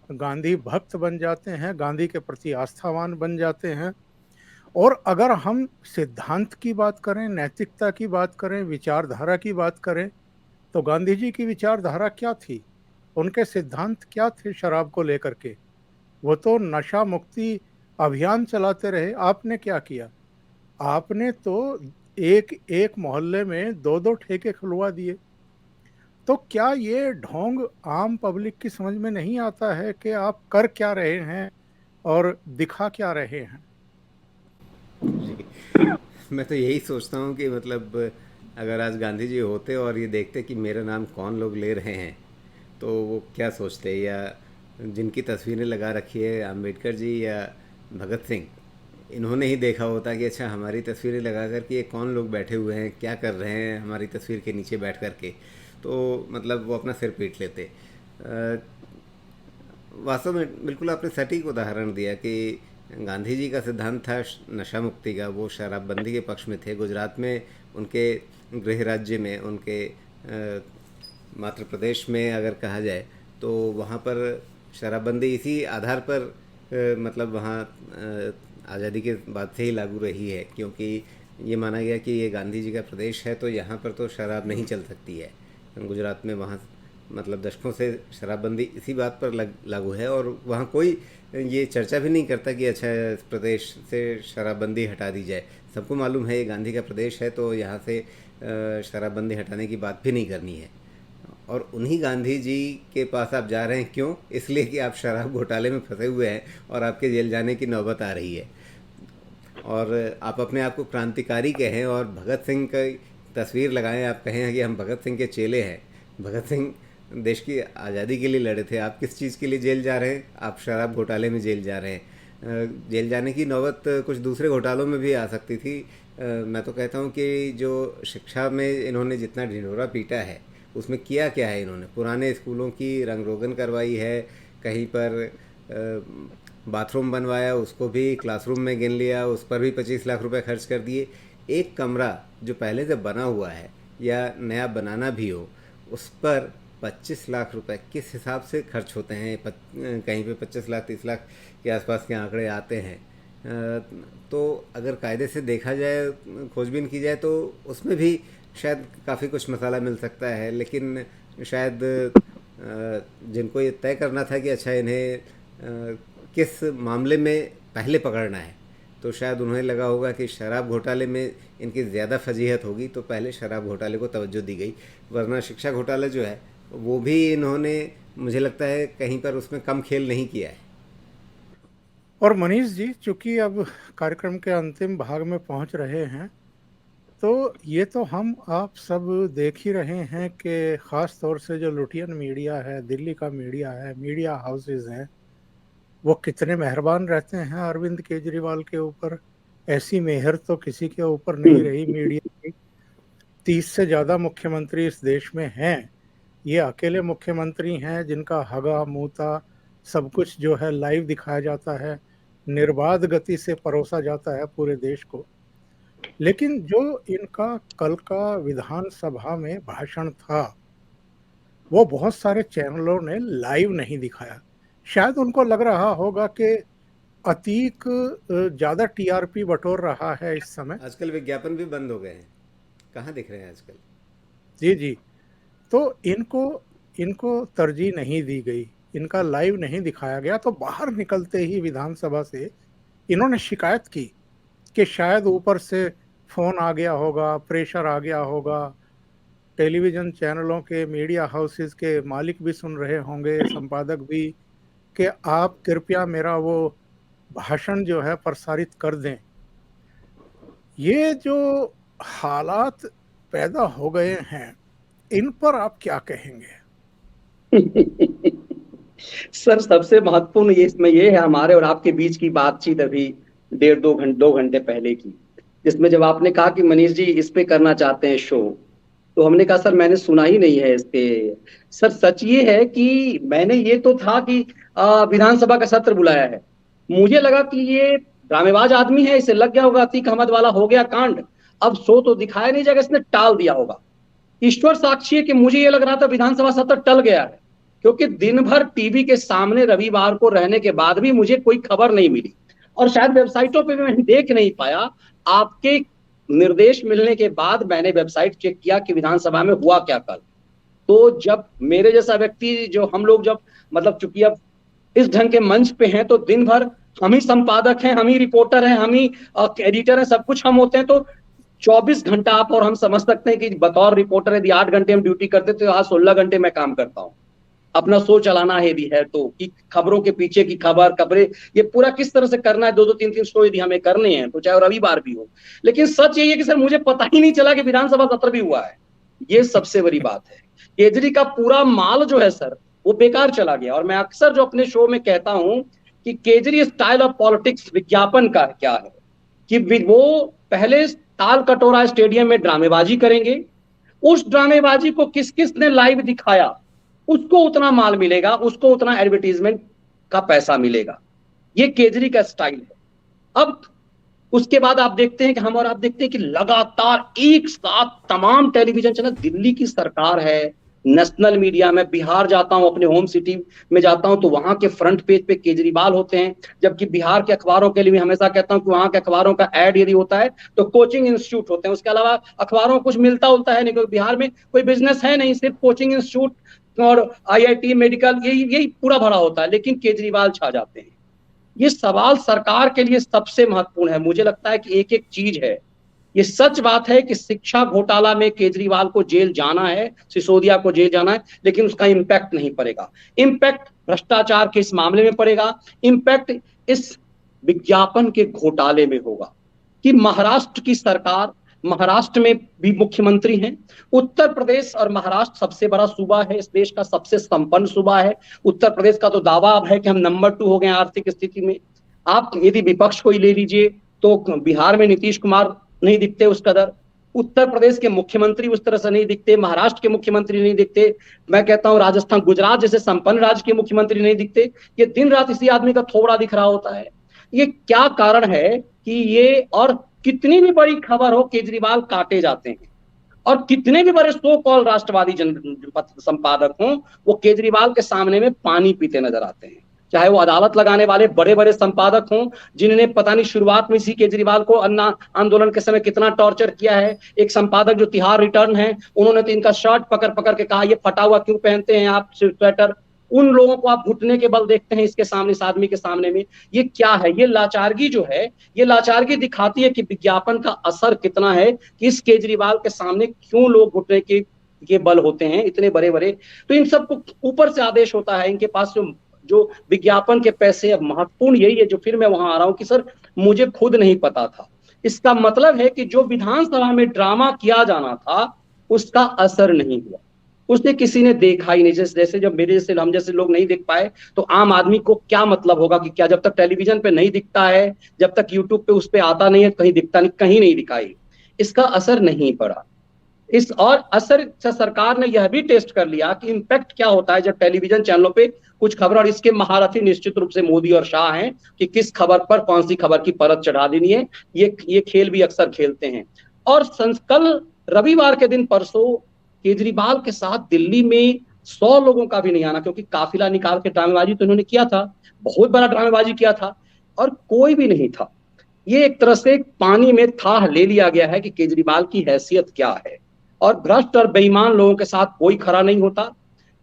गांधी भक्त बन जाते हैं, गांधी के प्रति आस्थावान बन जाते हैं। और अगर हम सिद्धांत की बात करें, नैतिकता की बात करें, विचारधारा की बात करें, तो गांधी जी की विचारधारा क्या थी? उनके सिद्धांत क्या थे शराब को लेकर के? वो तो नशा मुक्ति अभियान चलाते रहे। आपने क्या किया? आपने तो एक एक मोहल्ले में दो दो ठेके खुलवा दिए। तो क्या ये ढोंग आम पब्लिक की समझ में नहीं आता है कि आप कर क्या रहे हैं और दिखा क्या रहे हैं? जी, मैं तो यही सोचता हूँ कि मतलब अगर आज गांधी जी होते और ये देखते कि मेरा नाम कौन लोग ले रहे हैं, तो वो क्या सोचते, या जिनकी तस्वीरें लगा रखी है अंबेडकर जी या भगत सिंह, इन्होंने ही देखा होता कि अच्छा हमारी तस्वीरें लगा कर के ये कौन लोग बैठे हुए हैं, क्या कर रहे हैं हमारी तस्वीर के नीचे बैठ कर के, तो मतलब वो अपना सिर पीट लेते। वास्तव में बिल्कुल आपने सटीक उदाहरण दिया कि गांधी जी का सिद्धांत था नशा मुक्ति का, वो शराबबंदी के पक्ष में थे। गुजरात में उनके गृह राज्य में, उनके मातृ प्रदेश में अगर कहा जाए, तो वहाँ पर शराबबंदी इसी आधार पर मतलब वहाँ आज़ादी के बाद से ही लागू रही है, क्योंकि ये माना गया कि ये गांधी जी का प्रदेश है तो यहाँ पर तो शराब नहीं चल सकती है। गुजरात में वहाँ मतलब दशकों से शराबबंदी इसी बात पर लागू है, और वहाँ कोई ये चर्चा भी नहीं करता कि अच्छा इस प्रदेश से शराबबंदी हटा दी जाए। सबको मालूम है ये गांधी का प्रदेश है तो यहाँ से शराबबंदी हटाने की बात भी नहीं करनी है। और उन्हीं गांधी जी के पास आप जा रहे हैं, क्यों? इसलिए कि आप शराब घोटाले में फंसे हुए हैं और आपके जेल जाने की नौबत आ रही है, और आप अपने आप को क्रांतिकारी कहें और भगत सिंह की तस्वीर लगाएं, आप कहें कि हम भगत सिंह के चेले हैं। भगत सिंह देश की आज़ादी के लिए लड़े थे, आप किस चीज़ के लिए जेल जा रहे हैं? आप शराब घोटाले में जेल जा रहे हैं। जेल जाने की नौबत कुछ दूसरे घोटालों में भी आ सकती थी। मैं तो कहता हूँ कि जो शिक्षा में इन्होंने जितना ढिंढोरा पीटा है, उसमें किया क्या है इन्होंने? पुराने स्कूलों की रंग रोगन करवाई है, कहीं पर बाथरूम बनवाया, उसको भी क्लासरूम में गिन लिया, उस पर भी 25 लाख रुपए खर्च कर दिए। एक कमरा जो पहले से बना हुआ है या नया बनाना भी हो, उस पर 25 लाख रुपए किस हिसाब से खर्च होते हैं? कहीं पे 25 लाख 30 लाख के आसपास के आंकड़े आते हैं। तो अगर कायदे से देखा जाए, खोजबीन की जाए, तो उसमें भी शायद काफ़ी कुछ मसाला मिल सकता है, लेकिन शायद जिनको ये तय करना था कि अच्छा इन्हें किस मामले में पहले पकड़ना है, तो शायद उन्हें लगा होगा कि शराब घोटाले में इनकी ज़्यादा फजीहत होगी, तो पहले शराब घोटाले को तवज्जो दी गई। वरना शिक्षा घोटाला जो है वो भी इन्होंने, मुझे लगता है कहीं पर उसमें कम खेल नहीं किया है। और मनीष जी, चूंकि अब कार्यक्रम के अंतिम भाग में पहुंच रहे हैं, तो ये तो हम आप सब देख ही रहे हैं कि ख़ास तौर से जो लुटियन मीडिया है, दिल्ली का मीडिया है, मीडिया हाउसेज हैं, वो कितने मेहरबान रहते हैं अरविंद केजरीवाल के ऊपर। ऐसी मेहर तो किसी के ऊपर नहीं रही मीडिया की। 30 से ज़्यादा मुख्यमंत्री इस देश में हैं। ये अकेले मुख्यमंत्री हैं जिनका हगा मूता सब कुछ जो है लाइव दिखाया जाता है, निर्बाध गति से परोसा जाता है पूरे देश को। लेकिन जो इनका कल का विधानसभा में भाषण था, वो बहुत सारे चैनलों ने लाइव नहीं दिखाया। शायद उनको लग रहा होगा कि अतीक ज़्यादा टीआरपी बटोर रहा है इस समय। आजकल विज्ञापन भी बंद हो गए हैं, कहाँ दिख रहे हैं आजकल? जी जी। तो इनको इनको तरजीह नहीं दी गई, इनका लाइव नहीं दिखाया गया। तो बाहर निकलते ही विधानसभा से इन्होंने शिकायत की कि शायद ऊपर से फोन आ गया होगा, प्रेशर आ गया होगा, टेलीविजन चैनलों के, मीडिया हाउसेस के मालिक भी सुन रहे होंगे, संपादक भी, कि आप कृपया मेरा वो भाषण जो है प्रसारित कर दें। ये जो हालात पैदा हो गए हैं, इन पर आप क्या कहेंगे? सर, सबसे महत्वपूर्ण ये इसमें ये है हमारे और आपके बीच की बातचीत अभी 1.5 2 घंटे पहले की, जिसमें जब आपने कहा कि मनीष जी इस पे करना चाहते हैं शो, तो हमने कहा सर मैंने सुना ही नहीं है इस पे। सर सच ये है कि मैंने ये तो था कि विधानसभा का सत्र बुलाया है, मुझे लगा कि ये ड्रामेबाज आदमी है, इसे लग गया होगा अतीक अहमद वाला हो गया कांड, अब शो तो दिखाया नहीं जाएगा, इसने टाल दिया होगा। ईश्वर साक्षी है कि मुझे ये लग रहा था विधानसभा सत्र टल गया है, क्योंकि दिन भर टीवी के सामने रविवार को रहने के बाद भी मुझे कोई खबर नहीं मिली, और शायद वेबसाइटों पे भी मैं देख नहीं पाया। आपके निर्देश मिलने के बाद मैंने वेबसाइट चेक किया कि विधानसभा में हुआ क्या कल। तो जब मेरे जैसा व्यक्ति, जो हम लोग जब मतलब चूंकि अब इस ढंग के मंच पे हैं, तो दिन भर हम ही संपादक हैं, हम ही रिपोर्टर हैं, हम ही एडिटर हैं, सब कुछ हम होते हैं। तो 24 घंटा आप और हम समझ सकते हैं कि बतौर रिपोर्टर यदि 8 घंटे हम ड्यूटी करते तो आज 16 घंटे मैं काम करता हूँ। अपना शो चलाना है भी है तो, कि खबरों के पीछे की खबरें ये पूरा किस तरह से करना है, 2-2 3-3 शो यदि हमें करने हैं तो चाहे रविवार भी हो। लेकिन सच यही है कि सर मुझे पता ही नहीं चला कि विधानसभा सत्र भी हुआ है, ये सबसे बड़ी बात है। केजरी का पूरा माल जो है सर वो बेकार चला गया। और मैं अक्सर जो अपने शो में कहता हूं कि केजरी स्टाइल ऑफ पॉलिटिक्स विज्ञापन का क्या है, कि वो पहले ताल कटोरा स्टेडियम में ड्रामेबाजी करेंगे, उस ड्रामेबाजी को किस किस ने लाइव दिखाया उसको उतना माल मिलेगा, उसको उतना एडवर्टीजमेंट का पैसा मिलेगा। ये केजरी का स्टाइल है। अब उसके बाद आप देखते हैं कि हम और आप देखते हैं कि लगातार एक साथ तमाम टेलीविजन चैनल, दिल्ली की सरकार है, नेशनल मीडिया में, बिहार जाता हूं अपने होम सिटी में जाता हूं तो वहां के फ्रंट पेज पे केजरीवाल होते हैं, जबकि बिहार के अखबारों के लिए मैं हमेशा कहता हूं कि वहां के अखबारों का एड यदि होता है तो कोचिंग इंस्टीट्यूट होते हैं, उसके अलावा अखबारों को कुछ मिलता उलता है नहीं, क्योंकि बिहार में कोई बिजनेस है नहीं, सिर्फ कोचिंग इंस्टीट्यूट और IIT मेडिकल यही पूरा भरा होता है, लेकिन केजरीवाल छा जाते हैं। ये सवाल सरकार के लिए सबसे महत्वपूर्ण है। मुझे लगता है कि एक एक चीज है। ये सच बात है कि शिक्षा घोटाला में केजरीवाल को जेल जाना है, सिसोदिया को जेल जाना है, लेकिन उसका इंपैक्ट नहीं पड़ेगा। इंपैक्ट भ्रष्टाचार के इस मामले में पड़ेगा, इंपैक्ट इस विज्ञापन के घोटाले में होगा कि महाराष्ट्र की सरकार, महाराष्ट्र में भी मुख्यमंत्री हैं, उत्तर प्रदेश और महाराष्ट्र सबसे बड़ा सूबा है, इस देश का सबसे संपन्न सूबा है। उत्तर प्रदेश का तो दावा अब है कि हम नंबर 2 हो गए आर्थिक स्थिति में। आप यदि विपक्ष को ही ले लीजिए तो बिहार में नीतीश कुमार नहीं दिखते उस कदर, उत्तर प्रदेश के मुख्यमंत्री उस तरह से नहीं दिखते, महाराष्ट्र के मुख्यमंत्री नहीं दिखते, मैं कहता हूं राजस्थान, गुजरात जैसे संपन्न राज्य के मुख्यमंत्री नहीं दिखते। ये दिन रात इसी आदमी का थोबड़ा दिख रहा होता है। ये क्या कारण है कि ये, और कितनी भी बड़ी खबर हो केजरीवाल काटे जाते हैं, और कितने भी बड़े सो कॉल राष्ट्रवादी संपादक हों वो केजरीवाल के सामने में पानी पीते नजर आते हैं। चाहे वो अदालत लगाने वाले बड़े बड़े संपादक हों, जिन्होंने पता नहीं शुरुआत में इसी केजरीवाल को अन्ना आंदोलन के समय कितना टॉर्चर किया है। एक संपादक जो तिहाड़ रिटर्न है, उन्होंने तो इनका शर्ट पकड़ पकड़ के कहा ये फटा हुआ क्यों पहनते हैं आप स्वेटर। उन लोगों को आप घुटने के बल देखते हैं इसके सामने, इस आदमी के सामने में। ये क्या है? ये लाचारगी जो है, ये लाचारगी दिखाती है कि विज्ञापन का असर कितना है, कि इस केजरीवाल के सामने क्यों लोग घुटने के बल होते हैं इतने बड़े बड़े। तो इन सबको ऊपर से आदेश होता है, इनके पास जो विज्ञापन के पैसे। अब महत्वपूर्ण यही है, जो फिर मैं वहां आ रहा हूं कि सर मुझे खुद नहीं पता था। इसका मतलब है कि जो विधानसभा में ड्रामा किया जाना था उसका असर नहीं हुआ, उसने किसी ने देखा ही नहीं। जैसे जब मेरे जैसे, हम जैसे लोग नहीं देख पाए तो आम आदमी को क्या मतलब होगा कि क्या, जब तक टेलीविजन पे नहीं दिखता है, जब तक यूट्यूब पे उस पे आता नहीं है, कहीं दिखता नहीं, कहीं नहीं दिखाई, इसका असर नहीं पड़ा। इस और असर से सरकार ने यह भी टेस्ट कर लिया कि इंपैक्ट क्या होता है जब टेलीविजन चैनलों पे कुछ खबर, और इसके महारथी निश्चित रूप से मोदी और शाह हैं कि किस खबर पर कौन सी खबर की परत चढ़ा देनी है। ये खेल भी अक्सर खेलते हैं। और कल रविवार के दिन, परसों, केजरीवाल के साथ दिल्ली में 100 लोगों का भी नहीं आना, क्योंकि काफिला निकाल के ड्रामेबाजी तो इन्होंने किया था, बहुत बड़ा ड्रामेबाजी किया था, और कोई भी नहीं था। ये एक तरह से पानी में थाह ले लिया गया है कि केजरीवाल की हैसियत क्या है, और भ्रष्ट और बेईमान लोगों के साथ कोई खड़ा नहीं होता।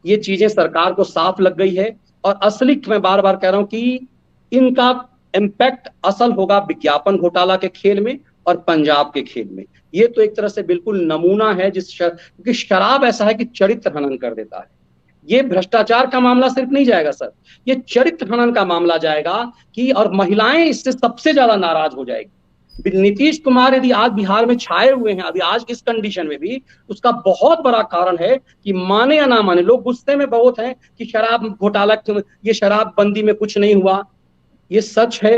ये चीजें सरकार को साफ लग गई है, और असली, मैं बार बार कह रहा हूं कि इनका इम्पैक्ट असल होगा विज्ञापन घोटाला के खेल में और पंजाब के खेल में। ये तो एक तरह से बिल्कुल नमूना है, क्योंकि शराब ऐसा है कि चरित्र हनन कर देता है। ये भ्रष्टाचार का मामला सिर्फ नहीं जाएगा सर, ये चरित्र हनन का मामला जाएगा कि, और महिलाएं इससे सबसे ज्यादा नाराज हो जाएगी। नीतीश कुमार यदि आज बिहार में छाए हुए हैं, अभी आज इस कंडीशन में भी, उसका बहुत बड़ा कारण है कि माने या ना माने, लोग गुस्से में बहुत हैं कि शराब घोटाला, ये शराब बंदी में कुछ नहीं हुआ। ये सच है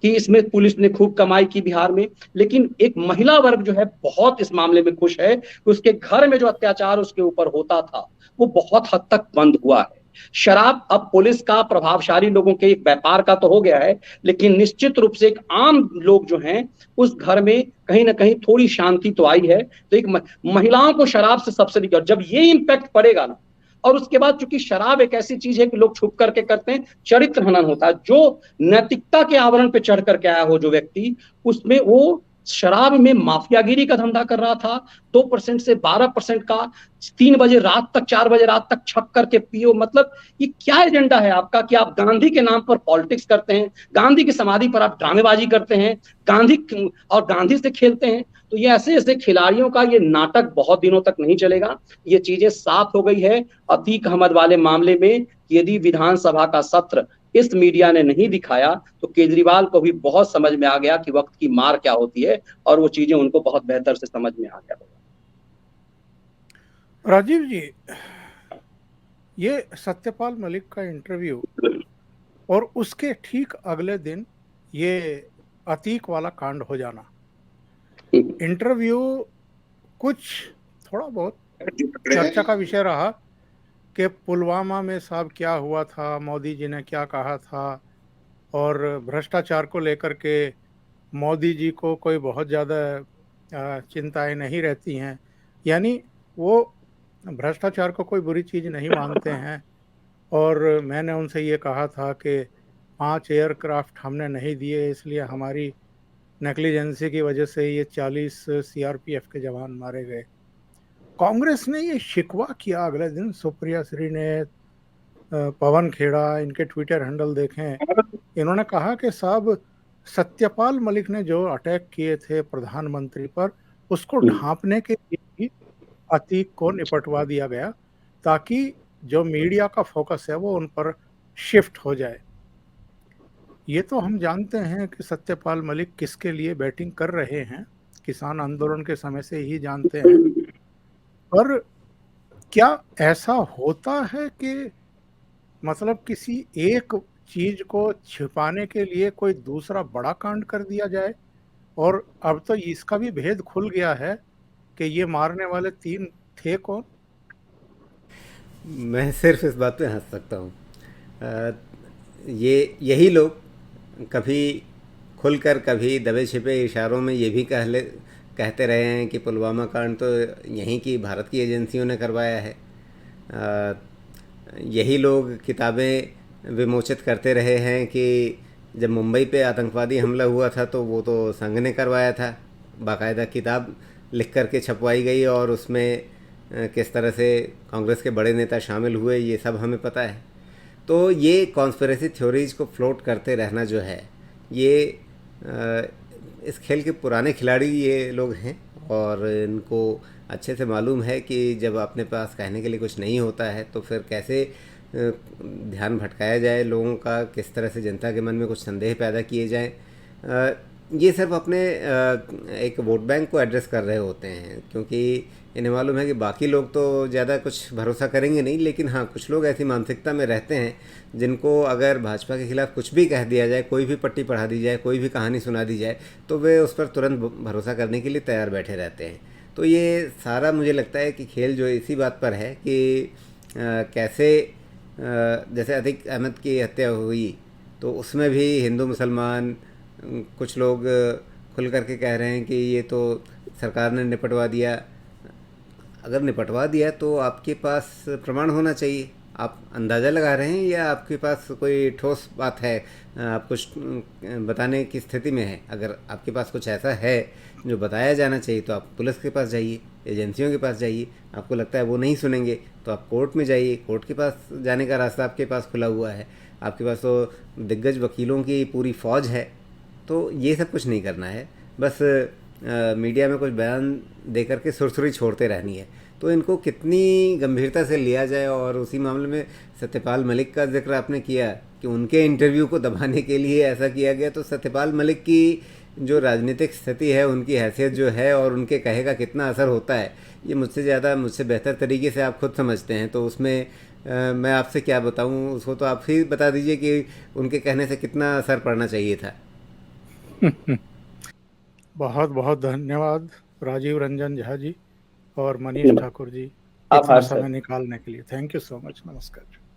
कि इसमें पुलिस ने खूब कमाई की बिहार में, लेकिन एक महिला वर्ग जो है बहुत इस मामले में खुश है कि उसके घर में जो अत्याचार उसके ऊपर होता था वो बहुत हद तक बंद हुआ है। शराब अब पुलिस का, प्रभावशाली लोगों के एक व्यापार का तो हो गया है, लेकिन निश्चित रूप से एक आम लोग जो हैं उस घर में कहीं ना कहीं थोड़ी शांति तो आई है। तो एक महिलाओं को शराब से सब्सिडी, और जब ये इम्पैक्ट पड़ेगा ना, और उसके बाद चूंकि शराब एक ऐसी चीज है कि लोग छुप करके करते हैं, चरित्र हनन होता है। जो नैतिकता के आवरण पे चढ़ करके आया हो जो व्यक्ति, उसमें वो शराब में माफियागिरी का धंधा कर रहा था, 2% से 12% का, 3 बजे रात तक, 4 बजे रात तक छप करके पियो। मतलब ये क्या एजेंडा है आपका कि आप गांधी के नाम पर पॉलिटिक्स करते हैं, गांधी की समाधि पर आप ड्रामेबाजी करते हैं, गांधी और गांधी से खेलते हैं। तो ये ऐसे ऐसे खिलाड़ियों का ये नाटक बहुत दिनों तक नहीं चलेगा। ये चीजें साफ हो गई है अतीक अहमद वाले मामले में। यदि विधानसभा का सत्र इस मीडिया ने नहीं दिखाया तो केजरीवाल को भी बहुत समझ में आ गया कि वक्त की मार क्या होती है, और वो चीजें उनको बहुत बेहतर से समझ में आ गया होगा। राजीव जी, ये सत्यपाल मलिक का इंटरव्यू और उसके ठीक अगले दिन ये अतीक वाला कांड हो जाना, इंटरव्यू कुछ थोड़ा बहुत चर्चा का विषय रहा कि पुलवामा में साहब क्या हुआ था, मोदी जी ने क्या कहा था, और भ्रष्टाचार को लेकर के मोदी जी को कोई बहुत ज़्यादा चिंताएं नहीं रहती हैं, यानी वो भ्रष्टाचार को कोई बुरी चीज़ नहीं मानते हैं। और मैंने उनसे ये कहा था कि 5 एयरक्राफ्ट हमने नहीं दिए, इसलिए हमारी नेग्लिजेंसी की वजह से ये 40 सीआरपीएफ के जवान मारे गए। कांग्रेस ने ये शिकवा किया अगले दिन, सुप्रिया श्री ने, पवन खेड़ा, इनके ट्विटर हैंडल देखें, इन्होंने कहा कि साहब सत्यपाल मलिक ने जो अटैक किए थे प्रधानमंत्री पर, उसको ढांपने के लिए भी अतीक को निपटवा दिया गया ताकि जो मीडिया का फोकस है वो उन पर शिफ्ट हो जाए। ये तो हम जानते हैं कि सत्यपाल मलिक किसके लिए बैटिंग कर रहे हैं, किसान आंदोलन के समय से ही जानते हैं। पर क्या ऐसा होता है कि मतलब किसी एक चीज को छिपाने के लिए कोई दूसरा बड़ा कांड कर दिया जाए? और अब तो इसका भी भेद खुल गया है कि ये मारने वाले 3 थे कौन? मैं सिर्फ इस बात पे हंस सकता हूँ। यही लोग कभी खुलकर, कभी दबे छिपे इशारों में ये भी कहते रहे हैं कि पुलवामा कांड तो यहीं की भारत की एजेंसियों ने करवाया है। यही लोग किताबें विमोचित करते रहे हैं कि जब मुंबई पे आतंकवादी हमला हुआ था तो वो तो संघ ने करवाया था, बाकायदा किताब लिख करके छपवाई गई और उसमें किस तरह से कांग्रेस के बड़े नेता शामिल हुए ये सब हमें पता है। तो ये कॉन्स्पिरेसी थ्योरीज को फ्लोट करते रहना जो है, ये इस खेल के पुराने खिलाड़ी ये लोग हैं और इनको अच्छे से मालूम है कि जब अपने पास कहने के लिए कुछ नहीं होता है तो फिर कैसे ध्यान भटकाया जाए लोगों का, किस तरह से जनता के मन में कुछ संदेह पैदा किए जाएं। ये सिर्फ अपने एक वोट बैंक को एड्रेस कर रहे होते हैं, क्योंकि इन्हें मालूम है कि बाकी लोग तो ज़्यादा कुछ भरोसा करेंगे नहीं, लेकिन हाँ कुछ लोग ऐसी मानसिकता में रहते हैं जिनको अगर भाजपा के खिलाफ कुछ भी कह दिया जाए, कोई भी पट्टी पढ़ा दी जाए, कोई भी कहानी सुना दी जाए, तो वे उस पर तुरंत भरोसा करने के लिए तैयार बैठे रहते हैं। तो ये सारा मुझे लगता है कि खेल जो इसी बात पर है कि कैसे जैसे अतीक अहमद की हत्या हुई तो उसमें भी हिंदू मुसलमान कुछ लोग खुल करके कह रहे हैं कि ये तो सरकार ने निपटवा दिया। अगर निपटवा दिया तो आपके पास प्रमाण होना चाहिए। आप अंदाज़ा लगा रहे हैं या आपके पास कोई ठोस बात है, आप कुछ बताने की स्थिति में है? अगर आपके पास कुछ ऐसा है जो बताया जाना चाहिए तो आप पुलिस के पास जाइए, एजेंसियों के पास जाइए। आपको लगता है वो नहीं सुनेंगे तो आप कोर्ट में जाइए, कोर्ट के पास जाने का रास्ता आपके पास खुला हुआ है। आपके पास तो दिग्गज वकीलों की पूरी फ़ौज है। तो ये सब कुछ नहीं करना है, बस मीडिया में कुछ बयान दे करके सुरसुरी छोड़ते रहनी है। तो इनको कितनी गंभीरता से लिया जाए। और उसी मामले में सत्यपाल मलिक का जिक्र आपने किया कि उनके इंटरव्यू को दबाने के लिए ऐसा किया गया, तो सत्यपाल मलिक की जो राजनीतिक स्थिति है, उनकी हैसियत जो है और उनके कहे का कितना असर होता है, ये मुझसे बेहतर तरीके से आप खुद समझते हैं। तो उसमें मैं आपसे क्या बताऊं, उसको तो आप ही बता दीजिए कि उनके कहने से कितना असर पड़ना चाहिए था। बहुत बहुत धन्यवाद राजीव रंजन झा जी और मनीष ठाकुर जी आभार इतना सर। समय निकालने के लिए। Thank you so much. नमस्कार।